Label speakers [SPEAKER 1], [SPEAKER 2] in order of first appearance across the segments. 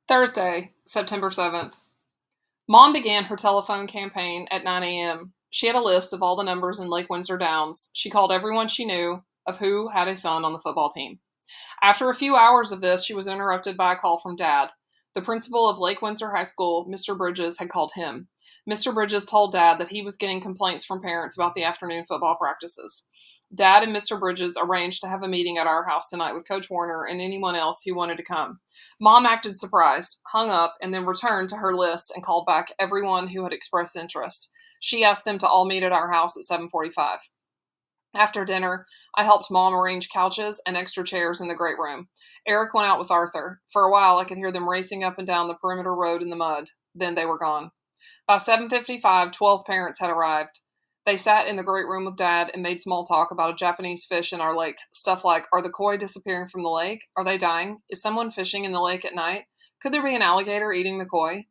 [SPEAKER 1] Thursday, September 7th. Mom began her telephone campaign at 9 a.m. She had a list of all the numbers in Lake Windsor Downs. She called everyone she knew of who had a son on the football team. After a few hours of this, she was interrupted by a call from Dad. The principal of Lake Windsor High School, Mr. Bridges, had called him. Mr. Bridges told Dad that he was getting complaints from parents about the afternoon football practices. Dad and Mr. Bridges arranged to have a meeting at our house tonight with Coach Warner and anyone else who wanted to come. Mom acted surprised, hung up, and then returned to her list and called back everyone who had expressed interest. She asked them to all meet at our house at 7:45. After dinner, I helped Mom arrange couches and extra chairs in the great room. Eric went out with Arthur. For a while, I could hear them racing up and down the perimeter road in the mud. Then they were gone. By 7:55, 12 parents had arrived. They sat in the great room with Dad and made small talk about a Japanese fish in our lake. Stuff like, are the koi disappearing from the lake? Are they dying? Is someone fishing in the lake at night? Could there be an alligator eating the koi?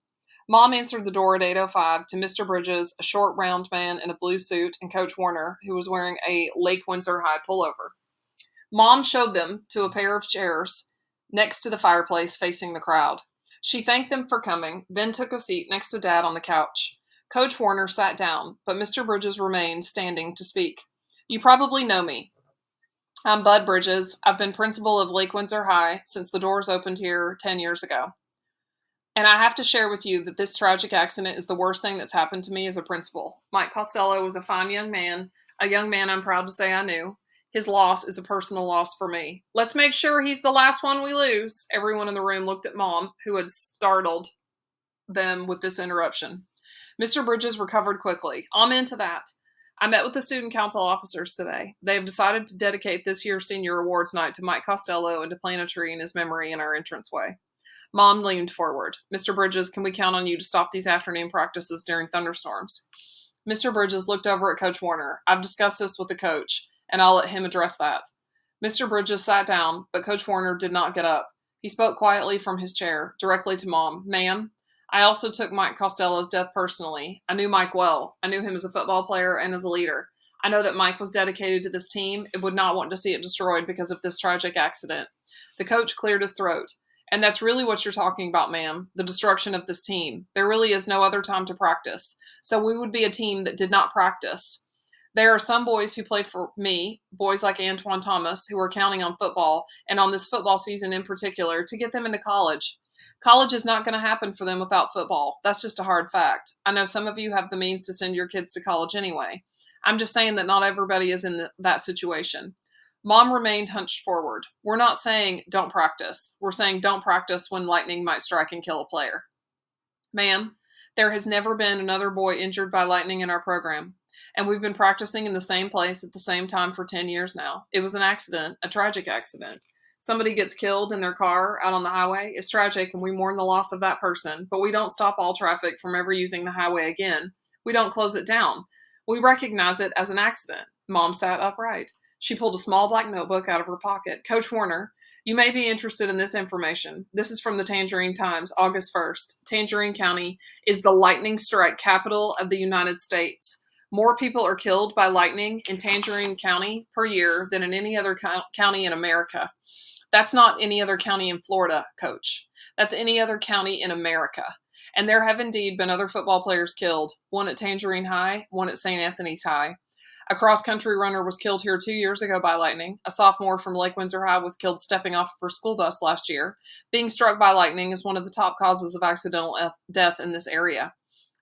[SPEAKER 1] Mom answered the door at 8:05 to Mr. Bridges, a short, round man in a blue suit, and Coach Warner, who was wearing a Lake Windsor High pullover. Mom showed them to a pair of chairs next to the fireplace facing the crowd. She thanked them for coming, then took a seat next to Dad on the couch. Coach Warner sat down, but Mr. Bridges remained standing to speak. You probably know me. I'm Bud Bridges. I've been principal of Lake Windsor High since the doors opened here 10 years ago. And I have to share with you that this tragic accident is the worst thing that's happened to me as a principal. Mike Costello was a fine young man, a young man I'm proud to say I knew. His loss is a personal loss for me. Let's make sure he's the last one we lose. Everyone in the room looked at Mom, who had startled them with this interruption. Mr. Bridges recovered quickly. Amen to that. I met with the student council officers today. They have decided to dedicate this year's senior awards night to Mike Costello and to plant a tree in his memory in our entranceway. Mom leaned forward. Mr. Bridges, can we count on you to stop these afternoon practices during thunderstorms? Mr. Bridges looked over at Coach Warner. I've discussed this with the coach, and I'll let him address that. Mr. Bridges sat down, but Coach Warner did not get up. He spoke quietly from his chair, directly to Mom. Ma'am, I also took Mike Costello's death personally. I knew Mike well. I knew him as a football player and as a leader. I know that Mike was dedicated to this team and would not want to see it destroyed because of this tragic accident. The coach cleared his throat. And that's really what you're talking about, ma'am, the destruction of this team. There really is no other time to practice. So we would be a team that did not practice. There are some boys who play for me, boys like Antoine Thomas, who are counting on football, and on this football season in particular, to get them into college. College is not going to happen for them without football. That's just a hard fact. I know some of you have the means to send your kids to college anyway. I'm just saying that not everybody is in that situation. Mom remained hunched forward. We're not saying don't practice. We're saying don't practice when lightning might strike and kill a player. Ma'am, there has never been another boy injured by lightning in our program. And we've been practicing in the same place at the same time for 10 years now. It was an accident, a tragic accident. Somebody gets killed in their car out on the highway. It's tragic, and we mourn the loss of that person. But we don't stop all traffic from ever using the highway again. We don't close it down. We recognize it as an accident. Mom sat upright. She pulled a small black notebook out of her pocket. Coach Warner, you may be interested in this information. This is from the Tangerine Times, August 1st. Tangerine County is the lightning strike capital of the United States. More people are killed by lightning in Tangerine County per year than in any other county in America. That's not any other county in Florida, Coach. That's any other county in America. And there have indeed been other football players killed, one at Tangerine High, one at St. Anthony's High. A cross-country runner was killed here 2 years ago by lightning. A sophomore from Lake Windsor High was killed stepping off of her school bus last year. Being struck by lightning is one of the top causes of accidental death in this area.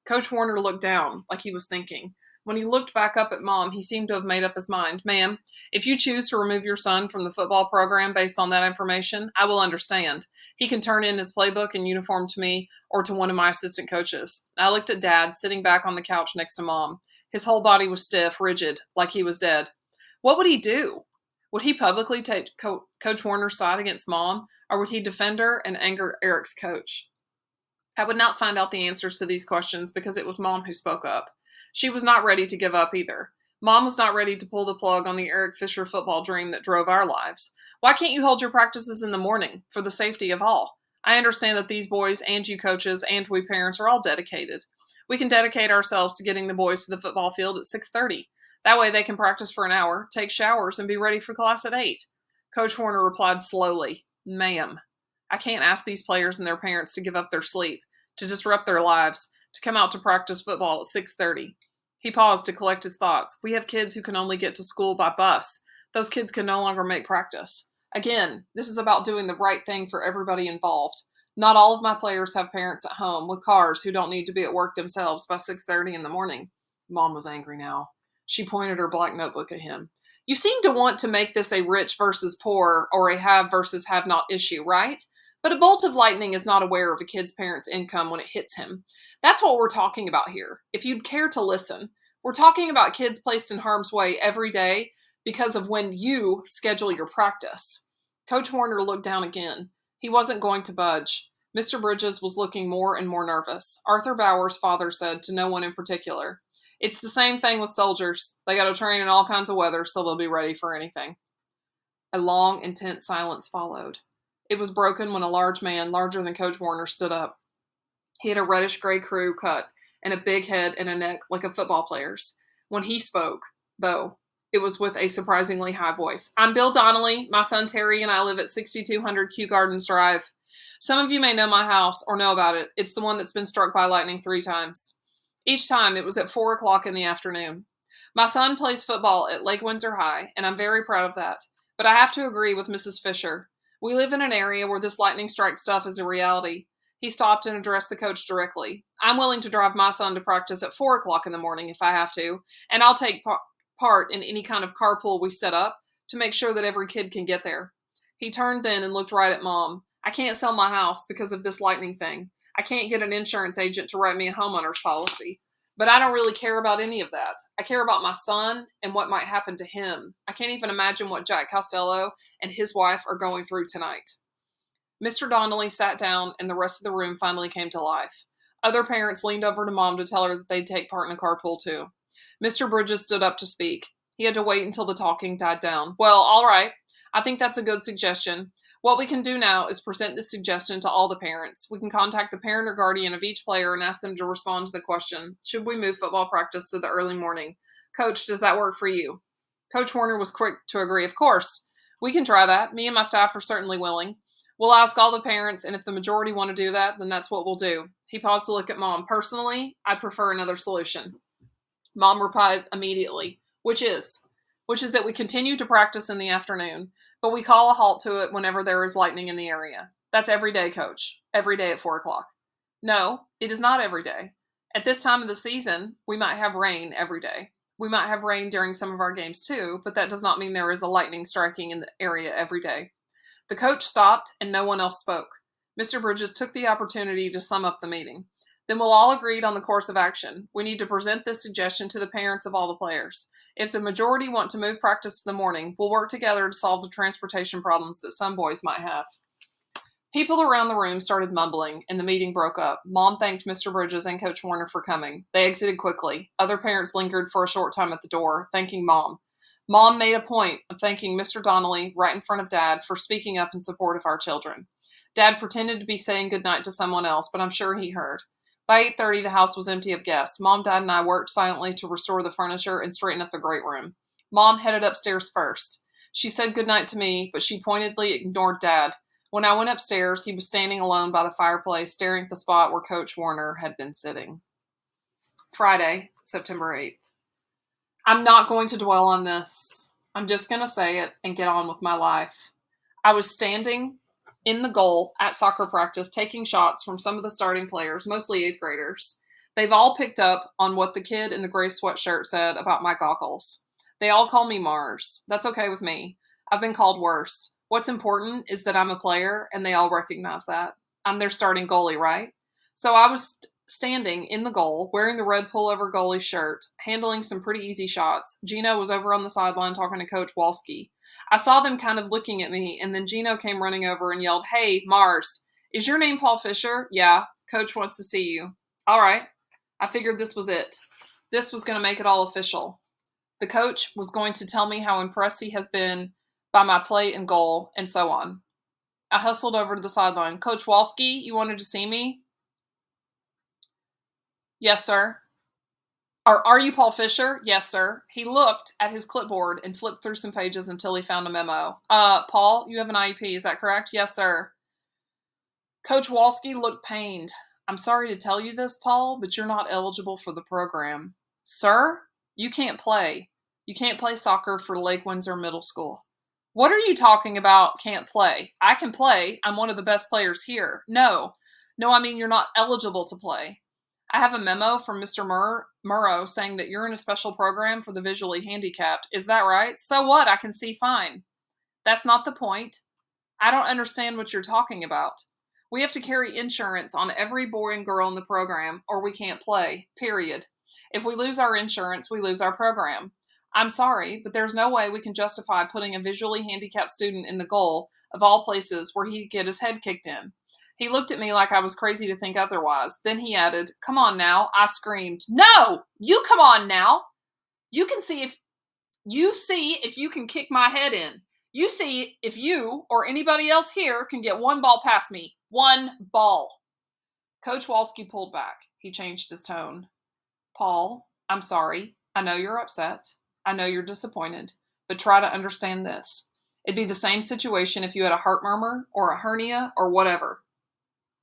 [SPEAKER 1] Coach Warner looked down, like he was thinking. When he looked back up at Mom, he seemed to have made up his mind. Ma'am, if you choose to remove your son from the football program based on that information, I will understand. He can turn in his playbook and uniform to me or to one of my assistant coaches. I looked at Dad, sitting back on the couch next to Mom. His whole body was stiff, rigid, like he was dead. What would he do? Would he publicly take Coach Warner's side against Mom, or would he defend her and anger Eric's coach? I would not find out the answers to these questions because it was Mom who spoke up. She was not ready to give up either. Mom was not ready to pull the plug on the Eric Fisher football dream that drove our lives. Why can't you hold your practices in the morning for the safety of all? I understand that these boys and you coaches and we parents are all dedicated. We can dedicate ourselves to getting the boys to the football field at 6:30. That way they can practice for an hour, take showers, and be ready for class at 8. Coach Warner replied slowly, Ma'am. I can't ask these players and their parents to give up their sleep, to disrupt their lives, to come out to practice football at 6:30. He paused to collect his thoughts. We have kids who can only get to school by bus. Those kids can no longer make practice. Again, this is about doing the right thing for everybody involved. Not all of my players have parents at home with cars who don't need to be at work themselves by 6:30 in the morning. Mom was angry now. She pointed her black notebook at him. You seem to want to make this a rich versus poor or a have versus have not issue, right? But a bolt of lightning is not aware of a kid's parent's income when it hits him. That's what we're talking about here. If you'd care to listen, we're talking about kids placed in harm's way every day because of when you schedule your practice. Coach Warner looked down again. He wasn't going to budge. Mr. Bridges was looking more and more nervous. Arthur Bauer's father said to no one in particular, "It's the same thing with soldiers. They got to train in all kinds of weather, so they'll be ready for anything." A long, intense silence followed. It was broken when a large man, larger than Coach Warner, stood up. He had a reddish-gray crew cut and a big head and a neck like a football player's. When he spoke, though, it was with a surprisingly high voice. "I'm Bill Donnelly. My son Terry and I live at 6200 Kew Gardens Drive. Some of you may know my house or know about it. It's the one that's been struck by lightning 3 times. Each time it was at 4 o'clock in the afternoon. My son plays football at Lake Windsor High, and I'm very proud of that. But I have to agree with Mrs. Fisher. We live in an area where this lightning strike stuff is a reality." He stopped and addressed the coach directly. "I'm willing to drive my son to practice at 4 o'clock in the morning if I have to, and I'll take part in any kind of carpool we set up to make sure that every kid can get there." He turned then and looked right at Mom. "I can't sell my house because of this lightning thing. I can't get an insurance agent to write me a homeowner's policy. But I don't really care about any of that. I care about my son and what might happen to him. I can't even imagine what Jack Costello and his wife are going through tonight." Mr. Donnelly sat down, and the rest of the room finally came to life. Other parents leaned over to Mom to tell her that they'd take part in the carpool too. Mr. Bridges stood up to speak. He had to wait until the talking died down. "Well, all right. I think that's a good suggestion. What we can do now is present this suggestion to all the parents. We can contact the parent or guardian of each player and ask them to respond to the question, should we move football practice to the early morning? Coach, does that work for you?" Coach Warner was quick to agree. "Of course. We can try that. Me and my staff are certainly willing. We'll ask all the parents, and if the majority want to do that, then that's what we'll do." He paused to look at Mom. "Personally, I'd prefer another solution." Mom replied immediately, which is that we continue to practice in the afternoon, but we call a halt to it whenever there is lightning in the area. That's every day, Coach. Every day at 4 o'clock. No, it is not every day. At this time of the season, we might have rain every day. We might have rain during some of our games too, but that does not mean there is a lightning striking in the area every day. The coach stopped, and no one else spoke. Mr. Bridges took the opportunity to sum up the meeting. "Then we'll all agree on the course of action. We need to present this suggestion to the parents of all the players. If the majority want to move practice to the morning, we'll work together to solve the transportation problems that some boys might have." People around the room started mumbling, and the meeting broke up. Mom thanked Mr. Bridges and Coach Warner for coming. They exited quickly. Other parents lingered for a short time at the door, thanking Mom. Mom made a point of thanking Mr. Donnelly right in front of Dad for speaking up in support of our children. Dad pretended to be saying goodnight to someone else, but I'm sure he heard. By 8:30, the house was empty of guests. Mom, Dad, and I worked silently to restore the furniture and straighten up the great room. Mom headed upstairs first. She said goodnight to me, but she pointedly ignored Dad. When I went upstairs, he was standing alone by the fireplace, staring at the spot where Coach Warner had been sitting. Friday, September 8th. I'm not going to dwell on this. I'm just going to say it and get on with my life. I was standing in the goal at soccer practice, taking shots from some of the starting players, mostly 8th graders. They've all picked up on what the kid in the gray sweatshirt said about my goggles. They all call me Mars. That's okay with me. I've been called worse. What's important is that I'm a player, and they all recognize that. I'm their starting goalie, right? So I was standing in the goal, wearing the red pullover goalie shirt, handling some pretty easy shots. Gino was over on the sideline talking to Coach Walski. I saw them kind of looking at me, and then Gino came running over and yelled, "Hey, Mars, is your name Paul Fisher?" "Yeah, Coach wants to see you." "All right." I figured this was it. This was going to make it all official. The coach was going to tell me how impressed he has been by my play and goal, and so on. I hustled over to the sideline. "Coach Walski, you wanted to see me?" "Yes, sir." Are you Paul Fisher?" "Yes, sir." He looked at his clipboard and flipped through some pages until he found a memo. Paul, you have an IEP, is that correct?" "Yes, sir." Coach Walski looked pained. I'm sorry to tell you this, Paul, but you're not eligible for the program. Sir, you can't play. You can't play soccer for Lake Windsor Middle School. What are you talking about, can't play? I can play. I'm one of the best players here. No, I mean you're not eligible to play. I have a memo from Mr. Murrow saying that you're in a special program for the visually handicapped. Is that right? So what? I can see fine. That's not the point. I don't understand what you're talking about. We have to carry insurance on every boy and girl in the program, or we can't play, period. If we lose our insurance, we lose our program. I'm sorry, but there's no way we can justify putting a visually handicapped student in the goal, of all places, where he could get his head kicked in. He looked at me like I was crazy to think otherwise. Then he added, come on now. I screamed, no! You come on now! You see if you can kick my head in. You see if you or anybody else here can get one ball past me. One ball. Coach Walski pulled back. He changed his tone. Paul, I'm sorry. I know you're upset. I know you're disappointed. But try to understand this. It'd be the same situation if you had a heart murmur or a hernia or whatever.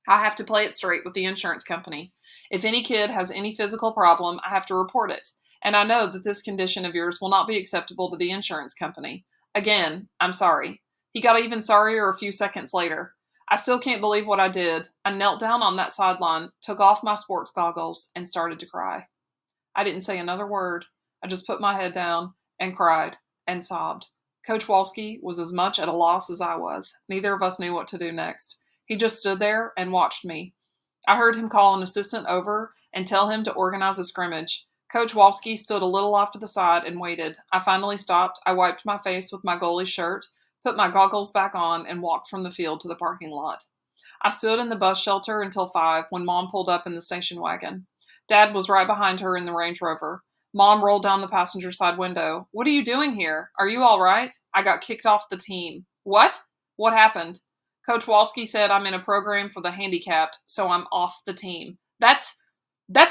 [SPEAKER 1] I have to play it straight with the insurance company. If any kid has any physical problem, I have to report it. And I know that this condition of yours will not be acceptable to the insurance company. Again, I'm sorry. He got even sorrier a few seconds later. I still can't believe what I did. I knelt down on that sideline, took off my sports goggles, and started to cry. I didn't say another word. I just put my head down and cried and sobbed. Coach Walski was as much at a loss as I was. Neither of us knew what to do next. He just stood there and watched me. I heard him call an assistant over and tell him to organize a scrimmage. Coach Walski stood a little off to the side and waited. I finally stopped. I wiped my face with my goalie shirt, put my goggles back on, and walked from the field to the parking lot. I stood in the bus shelter until 5 when Mom pulled up in the station wagon. Dad was right behind her in the Range Rover. Mom rolled down the passenger side window. What are you doing here? Are you all right? I got kicked off the team. What? What happened? Coach Walski said I'm in a program for the handicapped, so I'm off the team. That's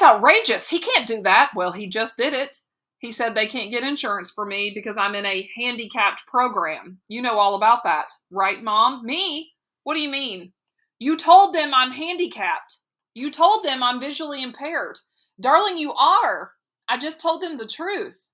[SPEAKER 1] outrageous. He can't do that. Well, he just did it. He said they can't get insurance for me because I'm in a handicapped program. You know all about that, right, Mom? Me? What do you mean? You told them I'm handicapped. You told them I'm visually impaired. Darling, you are. I just told them the truth.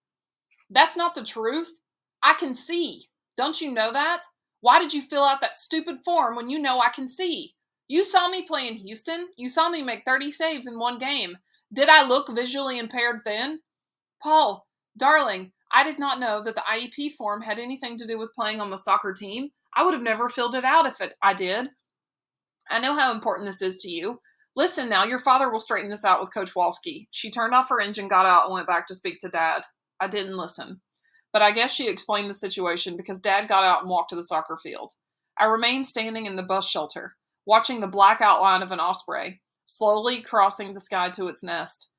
[SPEAKER 1] That's not the truth. I can see. Don't you know that? Why did you fill out that stupid form when you know I can see? You saw me play in Houston. You saw me make 30 saves in one game. Did I look visually impaired then? Paul, darling, I did not know that the IEP form had anything to do with playing on the soccer team. I would have never filled it out if I did. I know how important this is to you. Listen now, your father will straighten this out with Coach Walski. She turned off her engine, got out, and went back to speak to Dad. I didn't listen. But I guess she explained the situation because Dad got out and walked to the soccer field. I remained standing in the bus shelter, watching the black outline of an osprey, slowly crossing the sky to its nest.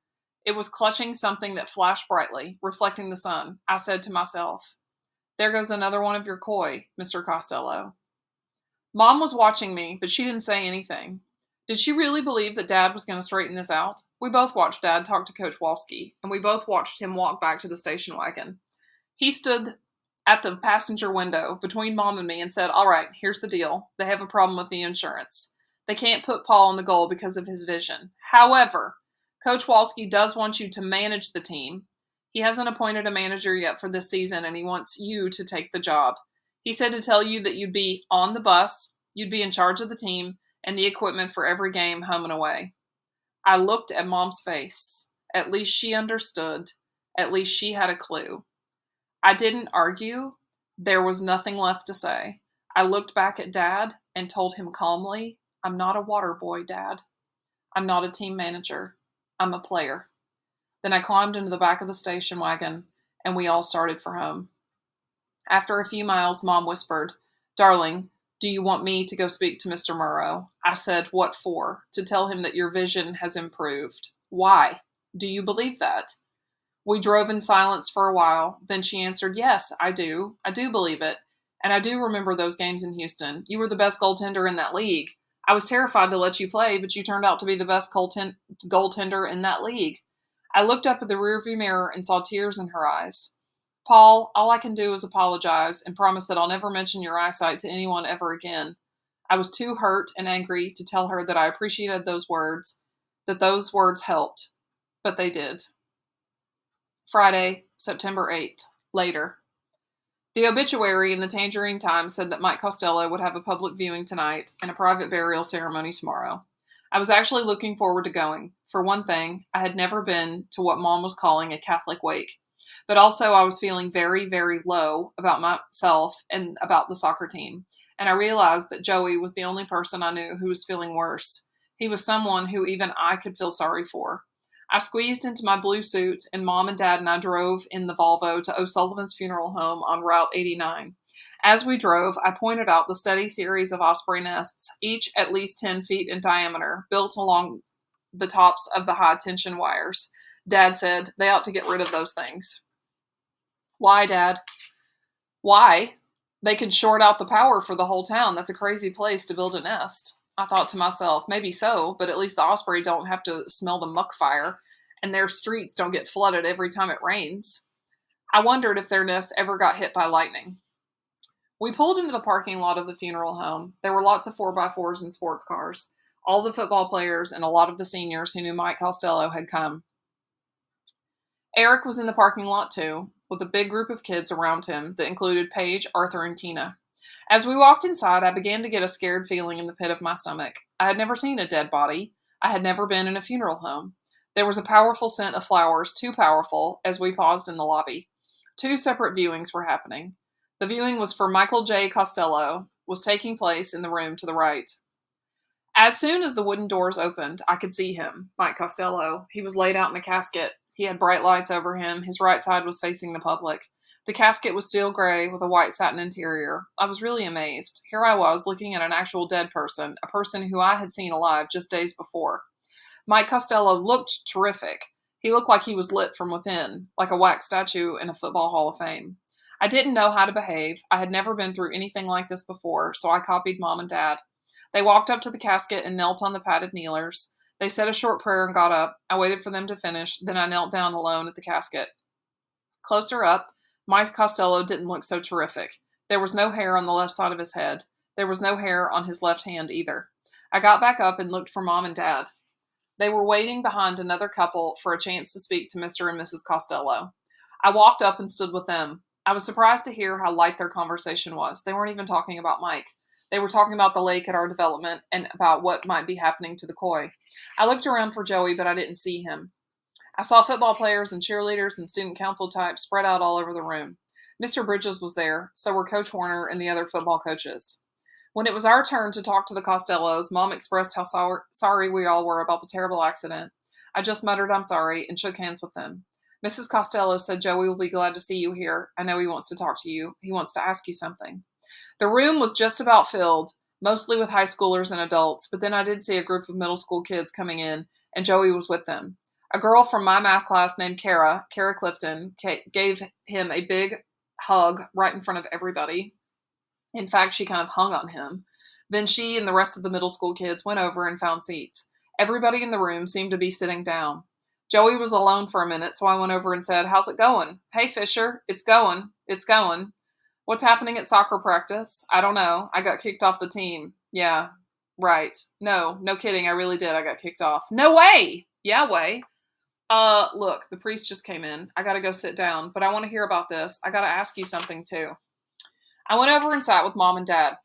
[SPEAKER 1] It was clutching something that flashed brightly, reflecting the sun. I said to myself, there goes another one of your koi, Mr. Costello. Mom was watching me, but she didn't say anything. Did she really believe that Dad was going to straighten this out? We both watched Dad talk to Coach Walski, and we both watched him walk back to the station wagon. He stood at the passenger window between Mom and me and said, all right, here's the deal. They have a problem with the insurance. They can't put Paul in the goal because of his vision. However, Coach Walski does want you to manage the team. He hasn't appointed a manager yet for this season, and he wants you to take the job. He said to tell you that you'd be on the bus, you'd be in charge of the team, and the equipment for every game, home and away. I looked at Mom's face. At least she understood. At least she had a clue. I didn't argue. There was nothing left to say. I looked back at Dad and told him calmly, I'm not a water boy, Dad. I'm not a team manager. I'm a player. Then I climbed into the back of the station wagon, and we all started for home. After a few miles, Mom whispered, Darling, do you want me to go speak to Mr. Murrow? I said, what for? To tell him that your vision has improved. Why? Do you believe that? We drove in silence for a while. Then she answered, yes, I do. I do believe it. And I do remember those games in Houston. You were the best goaltender in that league. I was terrified to let you play, but you turned out to be the best goaltender in that league. I looked up at the rearview mirror and saw tears in her eyes. Paul, all I can do is apologize and promise that I'll never mention your eyesight to anyone ever again. I was too hurt and angry to tell her that I appreciated that those words helped, but they did. Friday, September 8th. Later. The obituary in the Tangerine Times said that Mike Costello would have a public viewing tonight and a private burial ceremony tomorrow. I was actually looking forward to going. For one thing, I had never been to what Mom was calling a Catholic wake. But also I was feeling very, very low about myself and about the soccer team. And I realized that Joey was the only person I knew who was feeling worse. He was someone who even I could feel sorry for. I squeezed into my blue suit, and Mom and Dad and I drove in the Volvo to O'Sullivan's funeral home on Route 89. As we drove, I pointed out the steady series of osprey nests, each at least 10 feet in diameter, built along the tops of the high-tension wires. Dad said, "They ought to get rid of those things." "Why, Dad?" "Why? They could short out the power for the whole town. That's a crazy place to build a nest." I thought to myself, maybe so, but at least the osprey don't have to smell the muck fire, and their streets don't get flooded every time it rains. I wondered if their nest ever got hit by lightning. We pulled into the parking lot of the funeral home. There were lots of 4x4s and sports cars. All the football players and a lot of the seniors who knew Mike Costello had come. Eric was in the parking lot too, with a big group of kids around him that included Paige, Arthur, and Tina. As we walked inside, I began to get a scared feeling in the pit of my stomach. I had never seen a dead body. I had never been in a funeral home. There was a powerful scent of flowers, too powerful, as we paused in the lobby. 2 separate viewings were happening. The viewing was for Michael J. Costello, was taking place in the room to the right. As soon as the wooden doors opened, I could see him, Mike Costello. He was laid out in a casket. He had bright lights over him. His right side was facing the public. The casket was steel gray with a white satin interior. I was really amazed. Here I was looking at an actual dead person, a person who I had seen alive just days before. Mike Costello looked terrific. He looked like he was lit from within, like a wax statue in a football Hall of Fame. I didn't know how to behave. I had never been through anything like this before, so I copied Mom and Dad. They walked up to the casket and knelt on the padded kneelers. They said a short prayer and got up. I waited for them to finish, then I knelt down alone at the casket. Closer up, Mike Costello didn't look so terrific. There was no hair on the left side of his head. There was no hair on his left hand either. I got back up and looked for Mom and Dad. They were waiting behind another couple for a chance to speak to Mr. and Mrs. Costello. I walked up and stood with them. I was surprised to hear how light their conversation was. They weren't even talking about Mike. They were talking about the lake at our development and about what might be happening to the koi. I looked around for Joey, but I didn't see him. I saw football players and cheerleaders and student council types spread out all over the room. Mr. Bridges was there, so were Coach Warner and the other football coaches. When it was our turn to talk to the Costellos, Mom expressed how sorry we all were about the terrible accident. I just muttered, "I'm sorry," and shook hands with them. Mrs. Costello said, "Joey will be glad to see you here. I know he wants to talk to you. He wants to ask you something." The room was just about filled, mostly with high schoolers and adults, but then I did see a group of middle school kids coming in, and Joey was with them. A girl from my math class named Kara Clifton, gave him a big hug right in front of everybody. In fact, she kind of hung on him. Then she and the rest of the middle school kids went over and found seats. Everybody in the room seemed to be sitting down. Joey was alone for a minute, so I went over and said, "How's it going?" "Hey, Fisher, it's going. It's going." "What's happening at soccer practice?" "I don't know. I got kicked off the team." "Yeah, right. No kidding. I really did. I got kicked off." "No way." "Yeah, way." Look, the priest just came in. I gotta go sit down, but I want to hear about this. I gotta ask you something too. I went over and sat with Mom and Dad.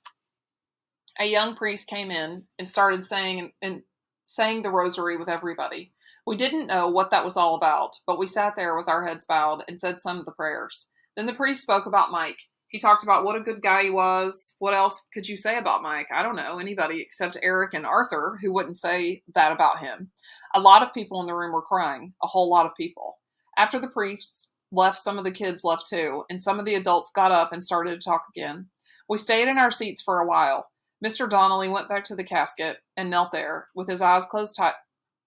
[SPEAKER 1] A young priest came in and started saying the rosary with everybody. We didn't know what that was all about, but we sat there with our heads bowed and said some of the prayers. Then the priest spoke about Mike. He talked about what a good guy he was. What else could you say about Mike? I don't know anybody except Eric and Arthur who wouldn't say that about him. A lot of people in the room were crying, a whole lot of people. After the priests left, some of the kids left too, and some of the adults got up and started to talk again. We stayed in our seats for a while. Mr. Donnelly went back to the casket and knelt there with his eyes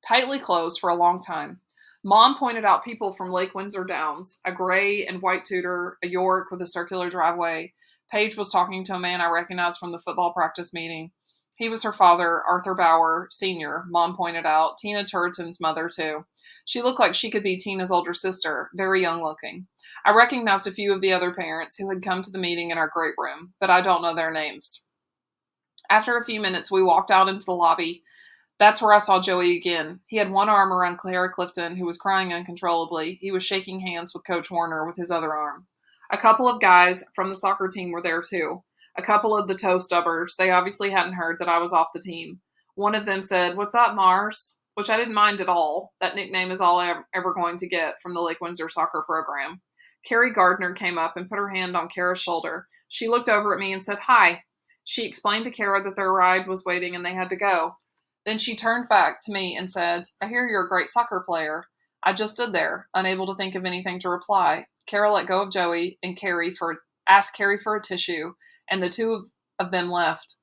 [SPEAKER 1] tightly closed for a long time. Mom pointed out people from Lake Windsor Downs, a gray and white Tudor, a York with a circular driveway. Paige was talking to a man I recognized from the football practice meeting. He was her father, Arthur Bauer, Sr., Mom pointed out. Tina Turreton's mother, too. She looked like she could be Tina's older sister, very young looking. I recognized a few of the other parents who had come to the meeting in our great room, but I don't know their names. After a few minutes, we walked out into the lobby. That's where I saw Joey again. He had one arm around Clara Clifton, who was crying uncontrollably. He was shaking hands with Coach Warner with his other arm. A couple of guys from the soccer team were there too. A couple of the toe stubbers. They obviously hadn't heard that I was off the team. One of them said, "What's up, Mars?" Which I didn't mind at all. That nickname is all I'm ever going to get from the Lake Windsor soccer program. Carrie Gardner came up and put her hand on Kara's shoulder. She looked over at me and said, "Hi." She explained to Kara that their ride was waiting and they had to go. Then she turned back to me and said, "I hear you're a great soccer player." I just stood there, unable to think of anything to reply. Kara let go of Joey and asked Carrie for a tissue, and the two of them left.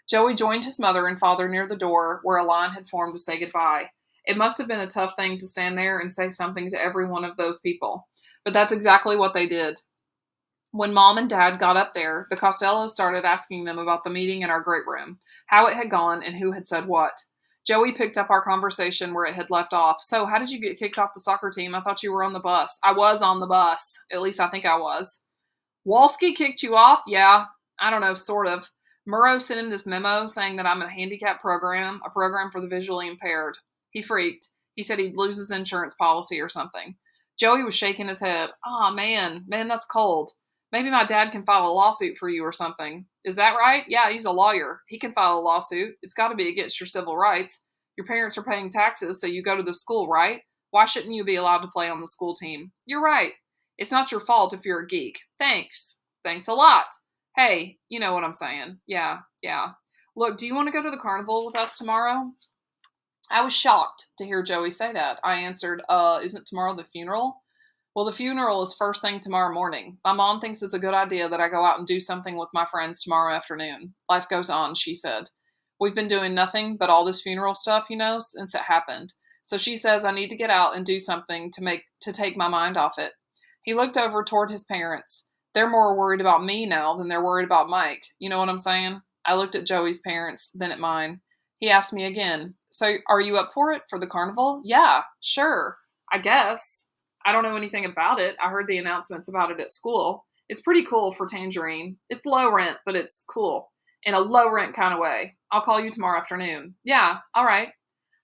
[SPEAKER 1] Joey joined his mother and father near the door where a line had formed to say goodbye. It must have been a tough thing to stand there and say something to every one of those people, but that's exactly what they did. When Mom and Dad got up there, the Costellos started asking them about the meeting in our great room, how it had gone, and who had said what. Joey picked up our conversation where it had left off. "So, how did you get kicked off the soccer team? I thought you were on the bus." "I was on the bus. At least I think I was." "Walski kicked you off?" "Yeah. I don't know, sort of. Murrow sent him this memo saying that I'm in a handicap program, a program for the visually impaired. He freaked. He said he'd lose his insurance policy or something." Joey was shaking his head. "Aw, man, that's cold. Maybe my dad can file a lawsuit for you or something." "Is that right?" "Yeah, he's a lawyer. He can file a lawsuit. It's got to be against your civil rights. Your parents are paying taxes, so you go to the school, right? Why shouldn't you be allowed to play on the school team?" "You're right. It's not your fault if you're a geek." "Thanks. Thanks a lot. Hey, you know what I'm saying." Yeah. "Look, do you want to go to the carnival with us tomorrow?" I was shocked to hear Joey say that. I answered, "Isn't tomorrow the funeral?" "Well, the funeral is first thing tomorrow morning. My mom thinks it's a good idea that I go out and do something with my friends tomorrow afternoon. Life goes on," she said. "We've been doing nothing but all this funeral stuff, since it happened. So she says I need to get out and do something to take my mind off it." He looked over toward his parents. They're more worried about me now than they're worried about Mike. You know what I'm saying? I looked at Joey's parents, then at mine. He asked me again, "So are you up for it, for the carnival?" "Yeah, sure, I guess. I don't know anything about it. I heard the announcements about it at school. It's pretty cool for Tangerine. It's low rent, but it's cool. In a low rent kind of way. I'll call you tomorrow afternoon." "Yeah, all right."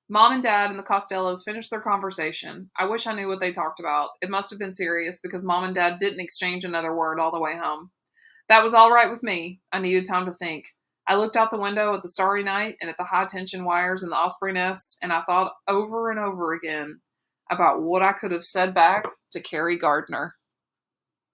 [SPEAKER 1] Mom and Dad and the Costellos finished their conversation. I wish I knew what they talked about. It must have been serious because Mom and Dad didn't exchange another word all the way home. That was all right with me. I needed time to think. I looked out the window at the starry night and at the high-tension wires in the osprey nests, and I thought over and over again about what I could have said back to Carrie Gardner.